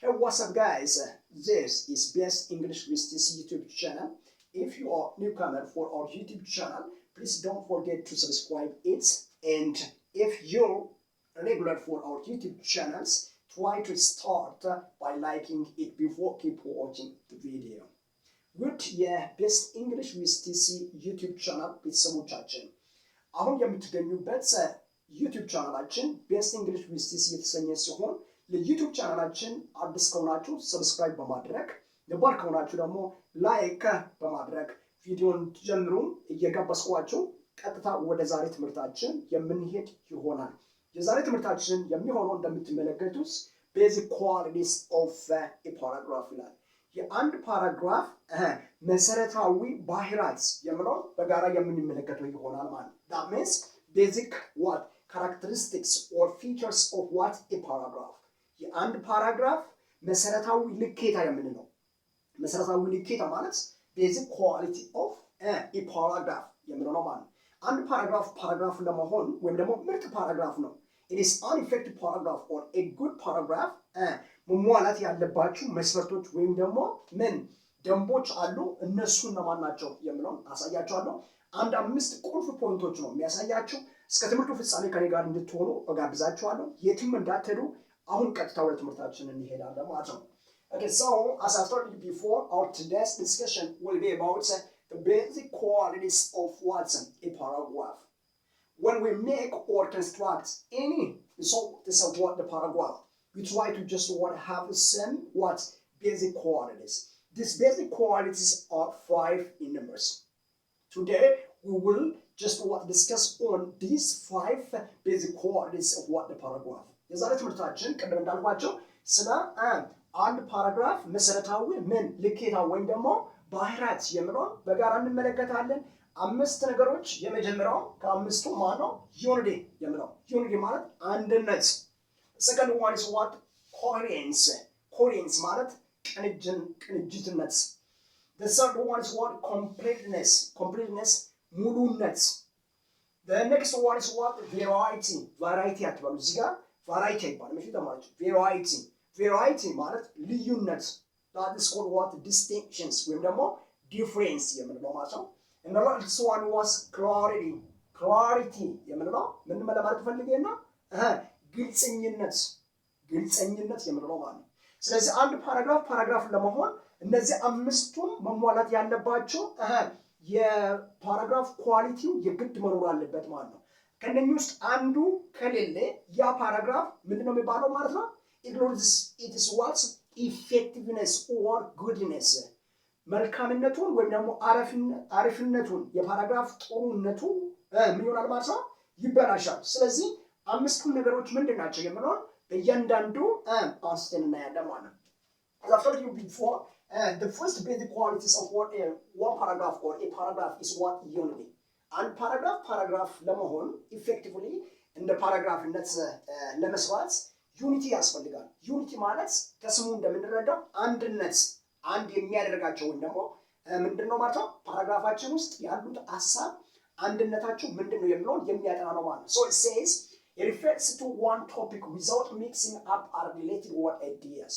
Hey, what's up, guys? This is Best English with this YouTube channel. If you are newcomer for our YouTube channel, please don't forget to subscribe it. And if you're regular for our YouTube channels, try to start by liking it before keep watching the video. ውድ የቤስት እንግሊሽ ዊዝ ቲሲ ዩቲዩብ ቻናል ቤተሰቦቻችን አሁን የምትገኙበት ዩቲዩብ ቻናላችን ቤስት እንግሊሽ ዊዝ ቲሲ የተሰኘ ሲሆን ለዩቲዩብ ቻናላችን አዲስ ከሆናችሁ ሰብስክራይብ በማድረግ ነባር ከሆናችሁ ደግሞ ላይክ በማድረግ ቪዲዮን ጀምሩ እየጋበዝኳችሁ ቀጥታ ወደ ዛሬ ትምህርታችን የምንሄድ ይሆናል። የዛሬ ትምህርታችን የሚሆነው እንደምትመለከቱት basic qualities of a paragraph ይላል። የአንድ ፓራግራፍ መሰረታዊ ባህሪያት የምለው በጋራ የምንመለከተው ይሆናል ማለት ነው። that means basic what characteristics or features of what a paragraph የአንድ ፓራግራፍ መሰረታዊ ልኬታ የምንለው መሰረታዊ ልኬታ ማለት basic quality of a paragraph የምንለው ነው ማለት ነው። አንድ ፓራግራፍ ለመሆን ወይም ደግሞ ምርጥ ፓራግራፍ ነው it is an effective paragraph or a good paragraph መሟላት ያለባችሁ መስፈርቶች ወይም ደግሞ ምን ደንቦች አሉ እነሱን ለማን ናቸው የምለው አሳያችኋለሁ። አንድ አምስት ቁልፍ ፖይንቶች ነው የሚያሳያችሁ። እስከ ትምህርቱ ፍጻሜ ከኔ ጋር እንድትሆኑ እጋብዛችኋለሁ። የትም እንዳትሄዱ። አሁን ቀጥታ ወደ ትምህርታችን እንሄዳለን ማለት ነው። Okay, so as I told you before, our today's discussion will be about the basic qualities of what's a paragraph. When we make or construct any result, this is what the paragraph. We try to just have some basic qualities. These basic qualities are 5 in numbers. Today we will just discuss on these 5 basic qualities of what the paragraph. የዛሬ ትምህርታችን ቀደም እንዳልኳቸው ስለ አንድ ፓራግራፍ መሰረታዊ ምን ልኬታ ወይም ደግሞ ባህሪያት የምለውን በጋራ እንመለከታለን። አምስት ነገሮች የመጀመሪያው ከአምስቱ ማነው ዩኒቲ የምለው ዩኒቲ ማለት አንድነት። second one is what coherence ማለት ቅንጅትነት። the third one is what completeness ሙሉነት። the next one is what variety አትበሉ እዚህ ጋር variety ይባላል። እሺ ተማሪዎች variety ማለት ልዩነት። that is called what distinctions ወይም ደግሞ difference የምንለው ማለት ነው። and the last one was clarity የምንለው ምን ማለት ፈልገና ግልጽኝነት የምንለው ማለት ነው። ስለዚህ አንድ ፓራግራፍ ለመሆን እነዚህ አምስቱም መሟላት ያለባቸው የፓራግራፍ ኳሊቲው የግድ መኖር አለበት ማለት ነው። ከነኚህ ውስጥ አንዱ ከሌለ ያ ፓራግራፍ ምንድነው የሚባለው ማለት ነው? it is what effectiveness or goodness መልካምነቱን ወይም ደግሞ አሪፍነቱን የፓራግራፍ ጥሩነቱ ምን ይሆናል ማለት ነው? ይበላሻል። ስለዚህ አምስቱን ነገሮች ምንድናቸው የምንሆን በእያንዳንዱ አንስተን እናያለን ማለት ነው። As I've told you before, the first basic qualities of one paragraph or a paragraph is what unity. አንድ ፓራግራፍ ለመሆን effectively እንደ ፓራግራፍነት ለመስራት ዩኒቲ ያስፈልጋል። ዩኒቲ ማለት ከስሙ እንደምንረዳው አንድ የሚያደርጋቸው ወይም ደግሞ ምንድነው ማለት ነው? ፓራግራፋችን ውስጥ ያሉት ሐሳብ አንድነታቸው ምንድነው የሚለውን የሚያጠና ነው ማለት ነው። So it says it refers to one topic without mixing up unrelated ideas.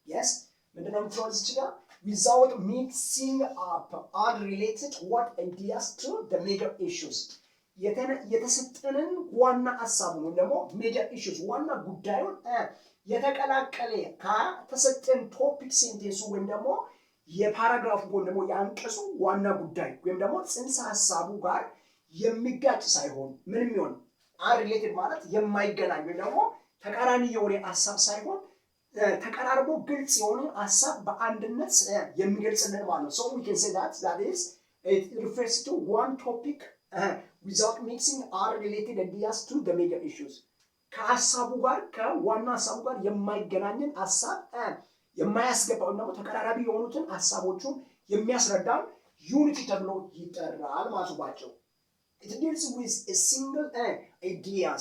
Yes? ምንድነው የምትለው እዚህ ጋር without mixing up unrelated ideas to the major issues. የተሰጠንን ዋና ሐሳብ ወይም ደግሞ major issues ዋና ጉዳዩን የተቀላቀለ ከተሰጠን ቶፒክ ሴንቴንሱ ወይም ደግሞ የፓራግራፉ ወይም ደግሞ የአንቀጹ ዋና ጉዳይ ወይም ደግሞ ጽንሰ ሐሳቡ ጋር የሚጋጭ ሳይሆን ምንም ይሁን unrelated ማለት የማይገናኝ ወይም ደግሞ ተቃራኒ የሆነ ሐሳብ ሳይሆን ተቀራርቦ ግልጽ የሆነ ሐሳብ በአንድነት የሚገልጽልን ማለት ነው። So we can say that is it refers to one topic without mixing unrelated ideas to the major issues. ከሐሳቡ ጋር ከዋና ሐሳቡ ጋር የማይገናኝን ሐሳብ የማያስገባው ደግሞ ተቀራራቢ የሆኑትን ሐሳቦቹን የሚያስረዳን ዩኒቲ ተብሎ ይጠራል ማለት ነው። It deals with a single idea.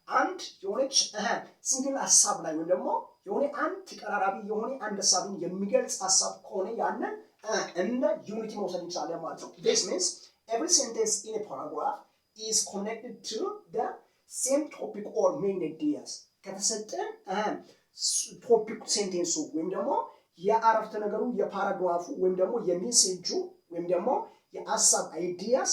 አንድ የሆነች ሲንግል ሐሳብ ላይ ወይም ደግሞ የሆነ አንድ ተቀራራቢ የሆነ አንድ ሐሳብን የሚገልጽ ሐሳብ ከሆነ ያንን እንደ ዩኒቲ መውሰድ እንችላለን ማለት ነው። This means every sentence in a paragraph is connected to the same topic or main ideas. ከተሰጠን ቶፒክ ሴንቴንሱ ወይም ደግሞ የአረፍተ ነገሩ የፓራግራፉ ወይም ደግሞ የሜሴጁ ወይም ደግሞ የሐሳብ አይዲያስ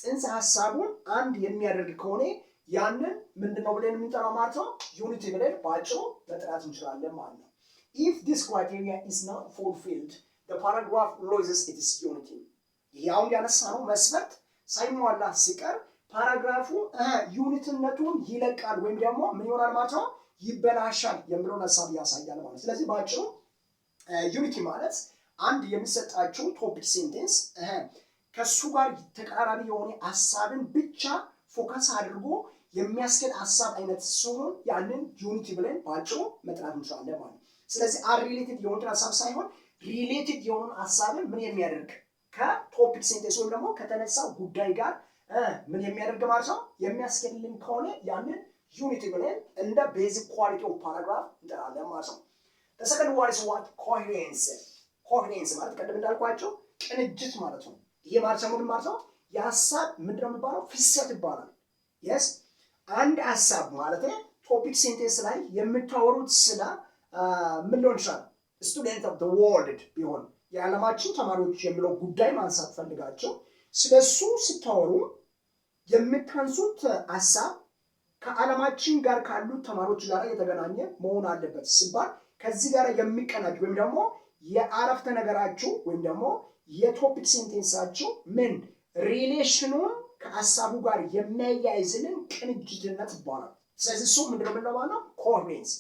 ጽንሰ ሐሳቡን አንድ የሚያደርግ ከሆነ ያንን ምንድነው ብለን የምንጠራው ማለት ነው? ዩኒቲ ብለን ባጭሩ መጥራት እንችላለን ማለት ነው። If this criteria is not fulfilled, the paragraph loses its unity. ያውን ያነሳነው መስፈርት ሳይሟላ ሲቀር ፓራግራፉ ዩኒትነቱን ይለቃል ወይም ደግሞ ምን ይሆናል ማለት ነው? ይበላሻል የሚለውን ሐሳብ ያሳያል ማለት። ስለዚህ ባጭሩ ዩኒቲ ማለት አንድ የሚሰጣቸው ቶፒክ ሴንቴንስ ከሱ ጋር ተቀራራቢ የሆነ ሐሳብን ብቻ ፎከስ አድርጎ የሚያስኬድ ሐሳብ አይነት ሲሆን ያንን ዩኒቲ ብለን ባጭሩ መጥራት እንችላለን ማለት ነው። ስለዚህ አንሪሌትድ የሆኑትን ሐሳብ ሳይሆን ሪሌትድ የሆኑን ሐሳብን ምን የሚያደርግ ከቶፒክ ሴንቴንስ ወይም ደግሞ ከተነሳው ጉዳይ ጋር ምን የሚያደርግ ማለት ነው የሚያስኬድልን ከሆነ ያንን ዩኒቲ ብለን እንደ ቤዚክ ኳሊቲ ኦፍ ፓራግራፍ እንጠራለን ማለት ነው። The second one is what? Coherence. Coherence ማለት ቀደም እንዳልኳቸው ቅንጅት ማለት ነው። ይሄ ማለት ምን ማለት ነው? የሐሳብ ምንድነው የሚባለው? ፍሰት ይባላል። yes አንድ ሐሳብ ማለት ቶፒክ ሴንቴንስ ላይ የምታወሩት ስለ ምን ሊሆን ይችላል? ስቱደንት ኦፍ the world ቢሆን የዓለማችን ተማሪዎች የሚለው ጉዳይ ማንሳት ፈልጋቸው ስለሱ ስታወሩ የምታንሱት ሐሳብ ከዓለማችን ጋር ካሉት ተማሪዎች ጋር የተገናኘ መሆን አለበት ሲባል ከዚህ ጋር የሚቀናጅ ወይም ደግሞ የአረፍተ ነገራችሁ ወይም ደግሞ የቶፒክ ሴንቴንሳችሁ ምን ሪሌሽኑን ከሐሳቡ ጋር የሚያያይዝልን ቅንጅትነት ይባላል። ስለዚህ እሱ ምንድነው የምንለው ነው? ኮሄሬንስ።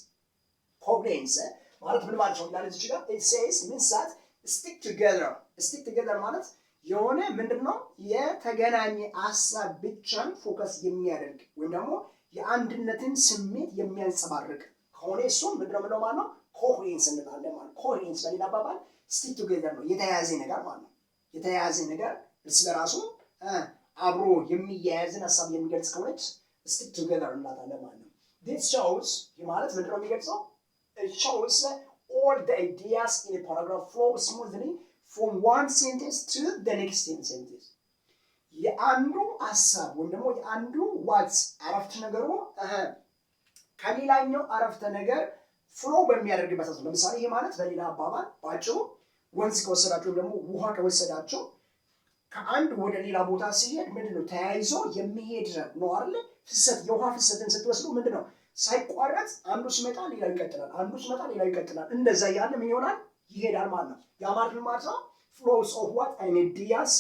ኮሄሬንስ ማለት ምን ማለት ነው? ይላል እዚህ ጋር it says means that stick together ማለት የሆነ ምንድነው የተገናኘ ሐሳብ ብቻን ፎከስ የሚያደርግ ወይም ደግሞ የአንድነትን ስሜት የሚያንጸባርቅ ከሆነ እሱ ምንድነው የምንለው ማለት ነው? ኮሄሬንስ እንላለን ማለት። ኮሄሬንስ በሌላ አባባል stick together ነው፣ የተያያዘ ነገር ማለት ነው። የተያያዘ ነገር እርስ በራሱ አብሮ የሚያያዝን ሐሳብ የሚገልጽ ከሆነች stick together እንላለን ማለት ነው። this shows ማለት ምንድነው የሚገልጸው? it shows that all the ideas in a paragraph flow smoothly from one sentence to the next sentence. የአንዱ ሐሳብ ወይም ደግሞ የአንዱ ዋት አረፍተ ነገሩ ከሌላኛው አረፍተ ነገር ፍሎ በሚያደርግበት ነው። ለምሳሌ ይሄ ማለት በሌላ አባባል ባጭሩ ወንዝ ከወሰዳችሁ ደግሞ ውሃ ከወሰዳችሁ ከአንድ ወደ ሌላ ቦታ ሲሄድ ምንድነው ተያይዞ የሚሄድ ነው አይደል? ፍሰት የውሃ ፍሰትን ስትወስዱ ምንድነው ሳይቋረጥ አንዱ ሲመጣ ሌላው ይቀጥላል፣ አንዱ ሲመጣ ሌላው ይቀጥላል። እንደዛ ያለ ምን ይሆናል? ይሄዳል ማለት ነው። ያ ማለት ማለት ነው flows of what ideas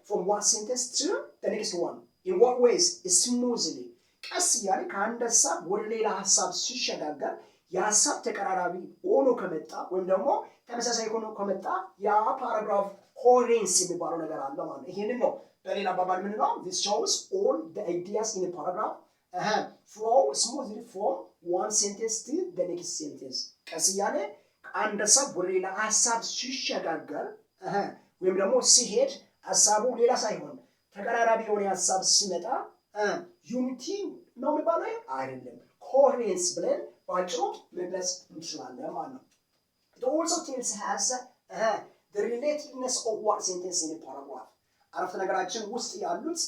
from one sentence to the next one. In what ways? Smoothly. ቀስ ያለ ከአንድ ሐሳብ ወደ ሌላ ሐሳብ ሲሸጋገር የሐሳብ ተቀራራቢ ሆኖ ከመጣ ወይም ደግሞ ተመሳሳይ ሆኖ ከመጣ ያ ፓራግራፍ ኮሄሬንስ የሚባለው ነገር አለ ማለት ነው። ይሄንን ነው በሌላ አባባል ምን ነው? This shows all the ideas in a paragraph flow smoothly from one sentence to the next sentence. ቀስ ያለ ከአንድ ሐሳብ ወደ ሌላ ሐሳብ ሲሸጋገር ወይም ደግሞ ሲሄድ ሐሳቡ ሌላ ሳይሆን ተቀራራቢ የሆነ ሐሳብ ሲመጣ ዩኒቲ ነው የሚባለው አይደለም፣ ኮሄሬንስ ብለን ባጭሩ መግለጽ እንችላለን ማለት ነው። it also tells us the relatedness of one sentence in a paragraph. አረፍተ ነገራችን ውስጥ ያሉት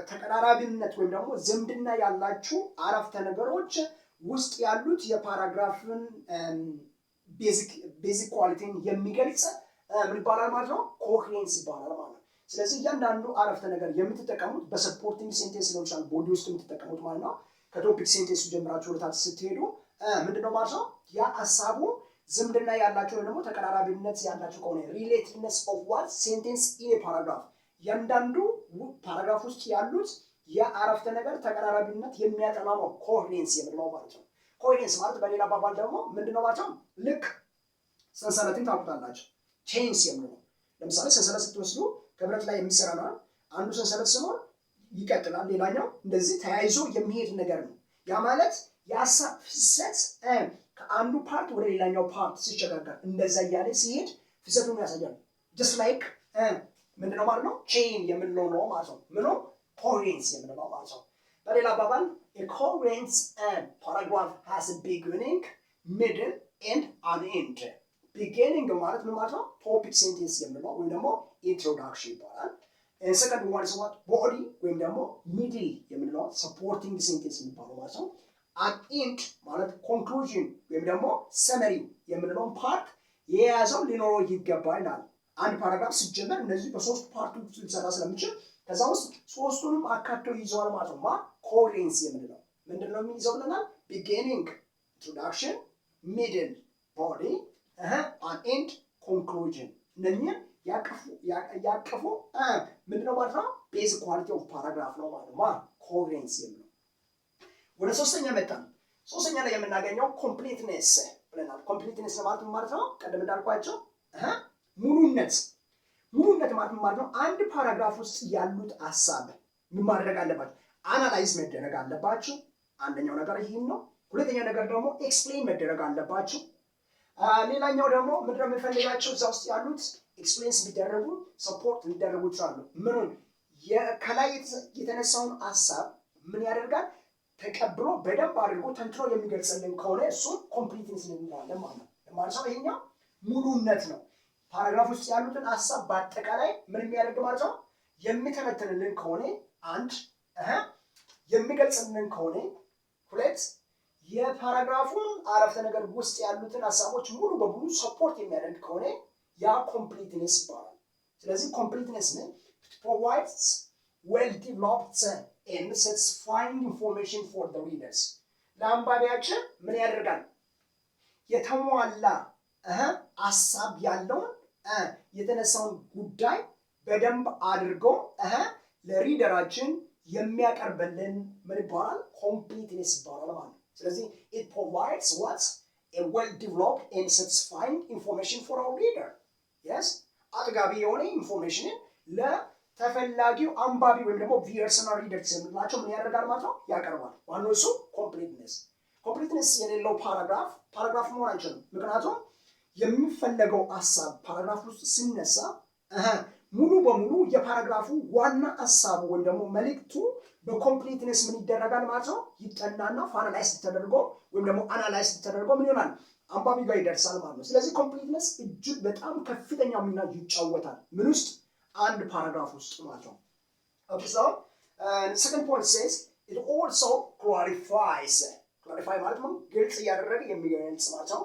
ተቀራራቢነት ወይም ደግሞ ዝምድና ያላችሁ አረፍተ ነገሮች ውስጥ ያሉት የፓራግራፍን ቤዚክ ኳሊቲን የሚገልጽ ምን ይባላል ማለት ነው? ኮሄሬንስ ይባላል ማለት ነው። ስለዚህ እያንዳንዱ አረፍተ ነገር የምትጠቀሙት በሰፖርቲንግ ሴንቴንስ ነው ይችላል ቦዲ ውስጥ የምትጠቀሙት ማለት ነው። ከቶፒክ ሴንቴንሱ ጀምራችሁ ወደ ታች ስትሄዱ ምንድነው ማለት ነው? ያ ሐሳቡ ዝምድና ያላቸው ወይ ደግሞ ተቀራራቢነት ያላቸው ከሆነ ሪሌቲቭነስ ኦፍ ዋት ሴንቴንስ ኢን ኤ ፓራግራፍ እያንዳንዱ ፓራግራፍ ውስጥ ያሉት የአረፍተ ነገር ተቀራራቢነት የሚያጠና ነው ኮሄሬንስ የምንለው ማለት ነው። ኮሄሬንስ ማለት በሌላ አባባል ደግሞ ምንድነው ማለት ነው? ልክ ሰንሰለትን ታውቁታላችሁ፣ ቼንስ የምንለው ለምሳሌ ሰንሰለት ስትወስዱ ከብረት ላይ የሚሰራ ነው። አንዱ ሰንሰለት ሲኖር ይቀጥላል፣ ሌላኛው እንደዚህ ተያይዞ የሚሄድ ነገር ነው። ያ ማለት የሐሳብ ፍሰት ከአንዱ ፓርት ወደ ሌላኛው ፓርት ሲሸጋገር እንደዛ እያለ ሲሄድ ፍሰቱን ያሳያል። just like ምንድነው ማለት ነው? ቼን የምንለው ነው ማለት ነው። ምኑ ኮሄሬንስ የምንለው ማለት ነው። በሌላ አባባል a coherent paragraph has a beginning, middle and an end. beginning ማለት ምን ማለት ነው? ቶፒክ ሴንቴንስ የምንለው ወይም ደግሞ ኢንትሮዳክሽን ይባላል። and second one is what? body ወይም ደግሞ middle የምንለው supporting sentence የሚባለው ማለት ነው። an end ማለት conclusion ወይም ደግሞ summary የምንለውን ፓርት የያዘው ሊኖረው ይገባል ይላል። አንድ ፓራግራፍ ሲጀመር እነዚህ በሶስት ፓርቶች ሊሰራ ስለሚችል ከዛ ውስጥ ሶስቱንም አካቶ ይዘዋል ማለት ነው። coherence የምንለው ምንድነው የሚይዘው ብለናል? beginning introduction, middle body, and end conclusion እነኚህ ያቀፉ ምንድነው ማለት ነው? basic quality of paragraph ነው ማለት ነው። coherence የምንለው ወደ ሶስተኛ መጣን። ሶስተኛ ላይ የምናገኘው completeness ብለናል። completeness ማለት ነው ቀደም እንዳልኳቸው ሙሉነት ማለት ነው አንድ ፓራግራፍ ውስጥ ያሉት ሐሳብ ምን ማድረግ አለባቸው? አናላይዝ መደረግ አለባቸው። አንደኛው ነገር ይሄን ነው። ሁለተኛ ነገር ደግሞ ኤክስፕሌን መደረግ አለባቸው። ሌላኛው ደግሞ ምንድነው የምንፈልጋቸው እዛ ውስጥ ያሉት ኤክስፕሌንስ ቢደረጉ ሰፖርት ሊደረጉ ይችላሉ። ምኑን ከላይ የተነሳውን ሐሳብ ምን ያደርጋል? ተቀብሎ በደንብ አድርጎ ተንትኖ የሚገልጽልን ከሆነ እሱ ኮምፕሊትነስ እንለዋለን ማለት ነው። ማለት ነው ይሄኛው ሙሉነት ነው። ፓራግራፍ ውስጥ ያሉትን ሐሳብ በአጠቃላይ ምን የሚያደርግ ማለት ነው? የሚተነትንልን ከሆነ አንድ የሚገልጽልን ከሆነ ሁለት የፓራግራፉን አረፍተ ነገር ውስጥ ያሉትን ሐሳቦች ሙሉ በሙሉ ሰፖርት የሚያደርግ ከሆነ ያ ኮምፕሊትነስ ይባላል። ስለዚህ ኮምፕሊትነስ ነው provides well developed and satisfying information for the readers ለአንባቢያችን ምን ያደርጋል? የተሟላ ሐሳብ ያለውን የተነሳውን ጉዳይ በደንብ አድርጎ ለሪደራችን የሚያቀርብልን ምን ይባላል? completeness ይባላል ማለት ነው። ስለዚህ it provides what a well developed and satisfying information for our reader. yes አጥጋቢ የሆነ ኢንፎርሜሽን ለተፈላጊው አንባቢ ወይም ደግሞ ቪየርስ እና ሪደርስ የምንላቸው ምን ያደርጋል ማለት ነው? ያቀርባል። ዋናው እሱ completeness የሌለው ፓራግራፍ መሆን አይችልም። ምክንያቱም የሚፈለገው ሐሳብ ፓራግራፍ ውስጥ ሲነሳ ሙሉ በሙሉ የፓራግራፉ ዋና ሐሳብ ወይም ደግሞ መልእክቱ በኮምፕሊትነስ ምን ይደረጋል ማለት ነው? ይጠናና ፋይናላይዝ ተደርጎ ወይም ደግሞ አናላይዝ ተደርጎ ምን ይሆናል? አንባቢ ጋር ይደርሳል ማለት ነው። ስለዚህ ኮምፕሊትነስ እጅግ በጣም ከፍተኛ ሚና ይጫወታል ምን ውስጥ? አንድ ፓራግራፍ ውስጥ ማለት ነው። ኦኬ ሶ second point says it also clarifies clarify ማለት ነው ግልጽ ያደረገ የሚገልጽ ማለት ነው።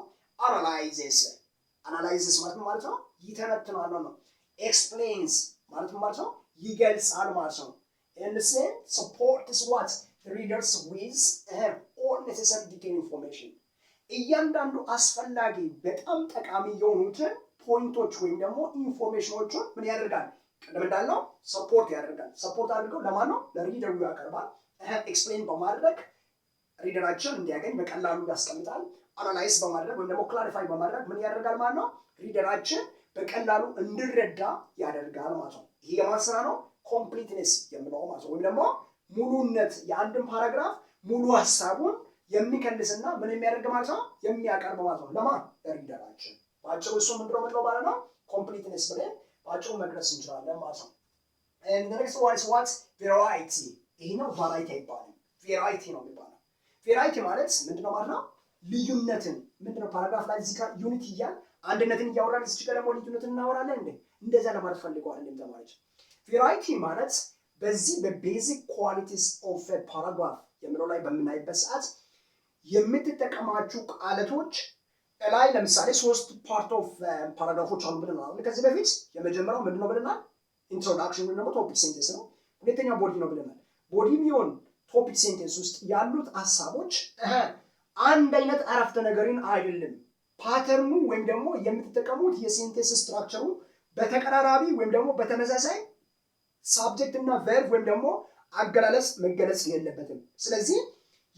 analyzes ማለት ነው ይተነትናል ነው። explains ማለት ነው ይገልጻል ማለት ነው። and then supports what the readers with all necessary detailed information እያንዳንዱ አስፈላጊ በጣም ጠቃሚ የሆኑትን ፖይንቶች ወይም ደግሞ ኢንፎርሜሽኖችን ምን ያደርጋል? ቀደም እንዳልነው ሰፖርት ያደርጋል። ሰፖርት አድርገው ለማን ነው? ለሪደሩ ያቀርባል። ኤክስፕሌን በማድረግ ሪደራችን እንዲያገኝ በቀላሉ ያስቀምጣል። አናላይዝ በማድረግ ወይም ደግሞ ክላሪፋይ በማድረግ ምን ያደርጋል ማለት ነው? ሪደራችን በቀላሉ እንዲረዳ ያደርጋል ማለት ነው። ይሄ የማን ስራ ነው? ኮምፕሊትነስ የምንለው ማለት ነው። ወይም ደግሞ ሙሉነት የአንድን ፓራግራፍ ሙሉ ሐሳቡን የሚከልስና ምን የሚያደርግ ማለት ነው? የሚያቀርብ ማለት ነው። ለማን? ለሪደራችን። ባጭሩ እሱ ምንድነው የምንለው ማለት ነው? ኮምፕሊትነስ ብለን ባጭሩ መግለጽ እንችላለን ማለት ነው። and the next one is what? variety ይሄ ነው ቫራይቲ አይባልም። ቬራይቲ ነው የሚባለው። ቬራይቲ ማለት ምንድነው ማለት ነው? ልዩነትን ምንድነው ፓራግራፍ ላይ እዚህ ጋር ዩኒቲ እያል አንድነትን እያወራን እዚህ ጋር ደግሞ ልዩነትን እናወራለን እንዴ? እንደዛ ለማለት ፈልገው አይደለም ተማሪዎች። ቬራይቲ ማለት በዚህ በቤዚክ ኳሊቲስ ኦፍ ኤ ፓራግራፍ የምለው ላይ በምናይበት ሰዓት የምትጠቀማችሁ ቃላቶች ላይ ለምሳሌ ሶስት ፓርት ኦፍ ፓራግራፎች አሉ ብለናል ከዚህ በፊት። የመጀመሪያው ምንድነው ብለናል? ኢንትሮዳክሽን ወይም ደግሞ ቶፒክ ሴንቴንስ ነው። ሁለተኛው ቦዲ ነው ብለናል። ቦዲ ቢሆን ቶፒክ ሴንቴንስ ውስጥ ያሉት ሐሳቦች አንድ አይነት አረፍተ ነገርን አይደለም። ፓተርኑ ወይም ደግሞ የምትጠቀሙት የሴንቴንስ ስትራክቸሩ በተቀራራቢ ወይም ደግሞ በተመሳሳይ ሳብጀክት እና ቨርብ ወይም ደግሞ አገላለጽ መገለጽ የለበትም። ስለዚህ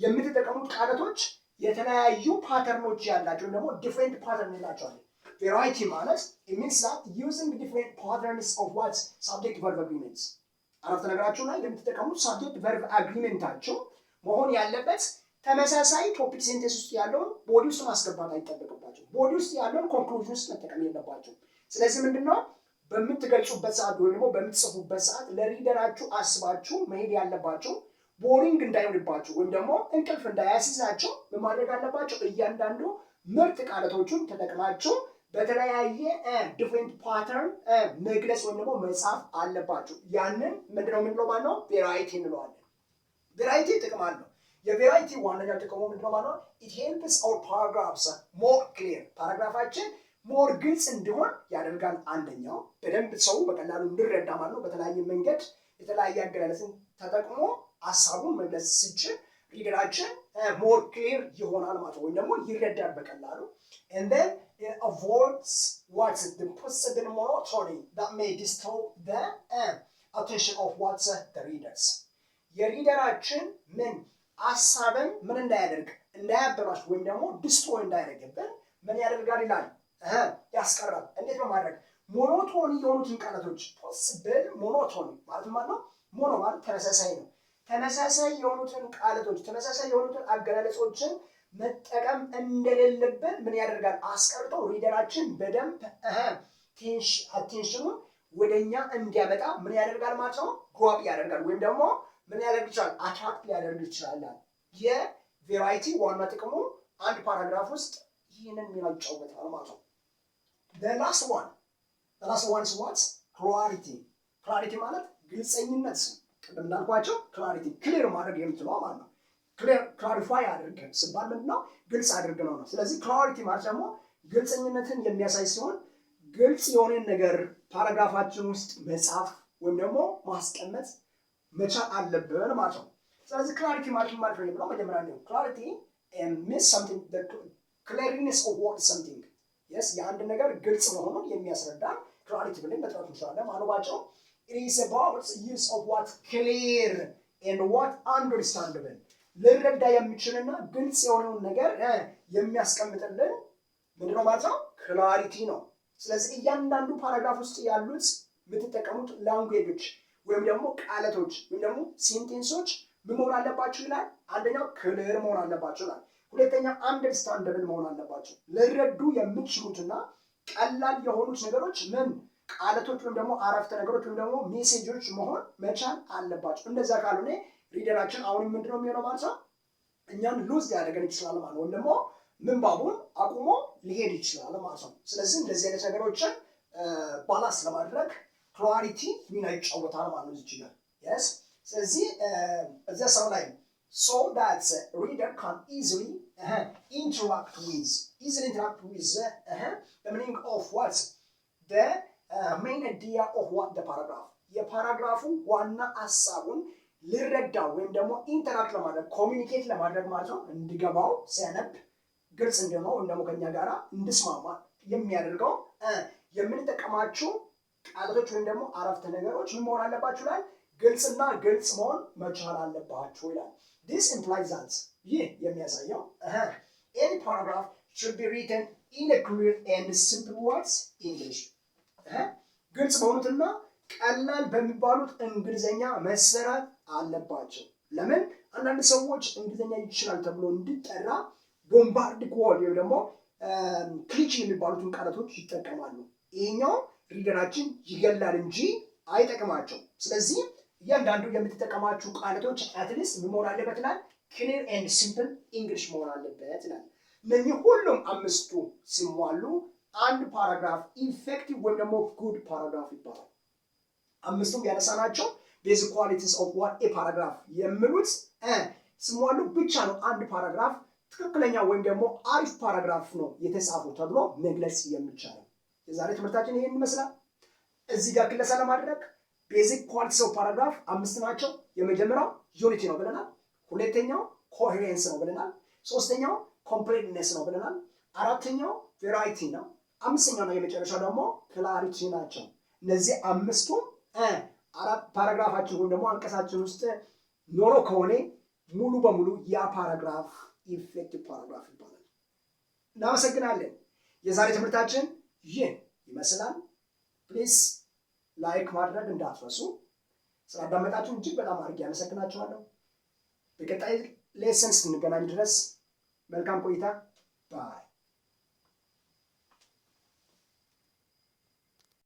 የምትጠቀሙት ቃላቶች የተለያዩ ፓተርኖች ያላቸው ደግሞ ዲፍረንት ፓተርን ይላቸዋል። ቬራይቲ ማለት it means that using different patterns of what subject verb agreements አረፍተ ነገራችሁ ላይ የምትጠቀሙት ሳብጀክት ቨርብ አግሪመንታቸው መሆን ያለበት ተመሳሳይ ቶፒክ ሴንቴንስ ውስጥ ያለውን ቦዲ ውስጥ ማስገባት አይጠበቅባቸው። ቦዲ ውስጥ ያለውን ኮንክሉዥን ውስጥ መጠቀም የለባቸው። ስለዚህ ምንድነው በምትገልጹበት ሰዓት ወይ ደግሞ በምትጽፉበት ሰዓት ለሪደራችሁ አስባችሁ መሄድ ያለባችሁ ቦሪንግ እንዳይሆንባችሁ ወይም ደግሞ እንቅልፍ እንዳያስይዛችሁ በማድረግ አለባችሁ። እያንዳንዱ ምርጥ ቃላቶችን ተጠቅማችሁ በተለያየ ዲፍረንት ፓተርን መግለጽ ወይም ደግሞ መጻፍ አለባችሁ። ያንን ምንድነው የምንለው ማለት ነው? ቬራይቲ እንለዋለን። ቬራይቲ ጥቅም አለው። የቬራይቲ ዋነኛ ጥቅሙ ምንድነው ማለት ነው? it helps our paragraphs more clear ፓራግራፋችን ሞር ግልጽ እንዲሆን ያደርጋል። አንደኛው በደንብ ሰው በቀላሉ እንዲረዳ ማለት ነው። በተለያየ መንገድ የተለያየ አገላለጽን ተጠቅሞ ሐሳቡን መግለጽ ሲችል ሪደራችን ሞር ክሊር ይሆናል ማለት ነው፣ ወይም ደግሞ ይረዳል በቀላሉ። and then it avoids what's the possible monotony that may disturb the attention of what's the readers የሪደራችን ምን ሐሳብን ምን እንዳያደርግ እንዳያበላሽ ወይም ደግሞ ዲስትሮይ እንዳያደርግብን ምን ያደርጋል ይላል ያስቀራል። እንዴት በማድረግ ሞኖቶኒ የሆኑትን ቃላቶች ፖሲብል ሞኖቶኒ ማለት ነው። ሞኖ ማለት ተመሳሳይ ነው። ተመሳሳይ የሆኑትን ቃላቶች ተመሳሳይ የሆኑትን አገላለጾችን መጠቀም እንደሌለብን ምን ያደርጋል አስቀርቶ ሪደራችን በደንብ አቴንሽኑን ወደኛ እንዲያመጣ ምን ያደርጋል ማለት ነው ግሮፕ ያደርጋል ወይም ደግሞ ምን ያደርግ ይችላል አትራክት ሊያደርግ ይችላል። የቬራይቲ ዋና ጥቅሙ አንድ ፓራግራፍ ውስጥ ይህንን ሚና ይጫወታል ማለት ነው። the last one is what clarity ማለት ግልጽኝነት ቅድም እንዳልኳቸው clarity ክሊር ማድረግ የምትለው ማለት ነው። clarify አድርግ ሲባል ምንድነው ግልጽ አድርግ ነው። ስለዚህ clarity ማለት ደግሞ ግልጽኝነትን የሚያሳይ ሲሆን ግልጽ የሆነ ነገር ፓራግራፋችን ውስጥ መጻፍ ወይም ደግሞ ማስቀመጥ መቻል አለብን ማለት ነው። ስለዚህ clarity ማለት ነው መጀመሪያ ነው clarity means something the clearness of what something yes የአንድ ነገር ግልጽ መሆኑን የሚያስረዳ clarity ብለን መጥራት እንችላለን ማለት ነው። it is about use of what clear and what understandable ልረዳ የሚችልና ግልጽ የሆነውን ነገር የሚያስቀምጥልን ምንድነው ማለት ነው clarity ነው። ስለዚህ እያንዳንዱ ፓራግራፍ ውስጥ ያሉት የምትጠቀሙት ላንጉዌጆች ወይም ደግሞ ቃላቶች ወይም ደግሞ ሴንቴንሶች ምን መሆን አለባቸው ይላል። አንደኛው ክሊር መሆን አለባቸው ይላል። ሁለተኛ አንደርስታንደብል መሆን አለባቸው። ለረዱ የምትችሉትና ቀላል የሆኑት ነገሮች ምን ቃላቶች ወይም ደግሞ አረፍተ ነገሮች ወይም ደግሞ ሜሴጆች መሆን መቻል አለባቸው። እንደዛ ካልሆነ ሪደራችን አሁንም ምንድነው የሚሆነው ማለት ነው እኛን ሉዝ ሊያደርገን ይችላል ማለት ነው፣ ወይም ደግሞ ምንባቡን አቁሞ ሊሄድ ይችላል ማለት ነው። ስለዚህ እንደዚህ አይነት ነገሮችን ባላንስ ለማድረግ ክላሪቲ ሚና ይጫወታል ማለት ነው እዚህ ጋር yes ስለዚህ እዚያ ሰው ላይ so that reader can easily interact with the meaning of what the main idea of what the paragraph የፓራግራፉ ዋና ሐሳቡን ሊረዳው ወይም ደግሞ ኢንተራክት ለማድረግ ኮሚኒኬት ለማድረግ ማለት ነው እንዲገባው ሲያነብ ግልጽ እንደሆነ ወይም ደግሞ ከኛ ጋራ እንድስማማ የሚያደርገው የምንጠቀማቸው ቃላቶች ወይም ደግሞ አረፍተ ነገሮች ምን መሆን አለባቸው ይላል ግልጽና ግልጽ መሆን መቻል አለባቸው ይላል። this implies that ይህ የሚያሳየው any paragraph should be written in a clear and simple words English ግልጽ በሆኑትና ቀላል በሚባሉት እንግሊዘኛ መሰራት አለባቸው። ለምን አንዳንድ ሰዎች እንግሊዘኛ ይችላል ተብሎ እንዲጠራ ቦምባርዲክ ወርድ ወይም ደግሞ ክሊች የሚባሉትን ቃላቶች ይጠቀማሉ። ይሄኛው ሪደራችን ይገላል እንጂ አይጠቅማቸው። ስለዚህ እያንዳንዱ የምትጠቀማችሁ ቃላቶች አትሊስት ምን መሆን አለበት ይላል ክሊር ኤንድ ሲምፕል እንግሊሽ መሆን አለበት ይላል። እነዚህ ሁሉም አምስቱ ሲሟሉ አንድ ፓራግራፍ ኢፌክቲቭ ወይም ደግሞ ጉድ ፓራግራፍ ይባላል። አምስቱም ያነሳናቸው ቤዚክ ኳሊቲስ ኦፍ ዋት ኤ ፓራግራፍ የሚሉት ሲሟሉ ብቻ ነው አንድ ፓራግራፍ ትክክለኛ ወይም ደግሞ አሪፍ ፓራግራፍ ነው የተጻፈው ተብሎ መግለጽ የሚቻለው። የዛሬ ትምህርታችን ይሄን ይመስላል። እዚህ ጋር ክለሳ ለማድረግ ቤዚክ ኳሊቲስ ኦፍ ፓራግራፍ አምስት ናቸው። የመጀመሪያው ዩኒቲ ነው ብለናል። ሁለተኛው ኮሄረንስ ነው ብለናል። ሶስተኛው completeness ነው ብለናል። አራተኛው ቬራይቲ ነው። አምስተኛው ነው የመጨረሻው ደግሞ ክላሪቲ ናቸው። እነዚህ አምስቱም ፓራግራፋችን ወይም ደግሞ አንቀሳችን ውስጥ ኖሮ ከሆነ ሙሉ በሙሉ ያ ፓራግራፍ ኢፌክቲቭ ፓራግራፍ ይባላል። እናመሰግናለን። የዛሬ ትምህርታችን ይህ ይመስላል። ፕሊዝ ላይክ ማድረግ እንዳትረሱ። ስላዳመጣችሁ እጅግ በጣም አድርጌ አመሰግናችኋለሁ። በቀጣይ ሌሰን እስክንገናኝ ድረስ መልካም ቆይታ ባይ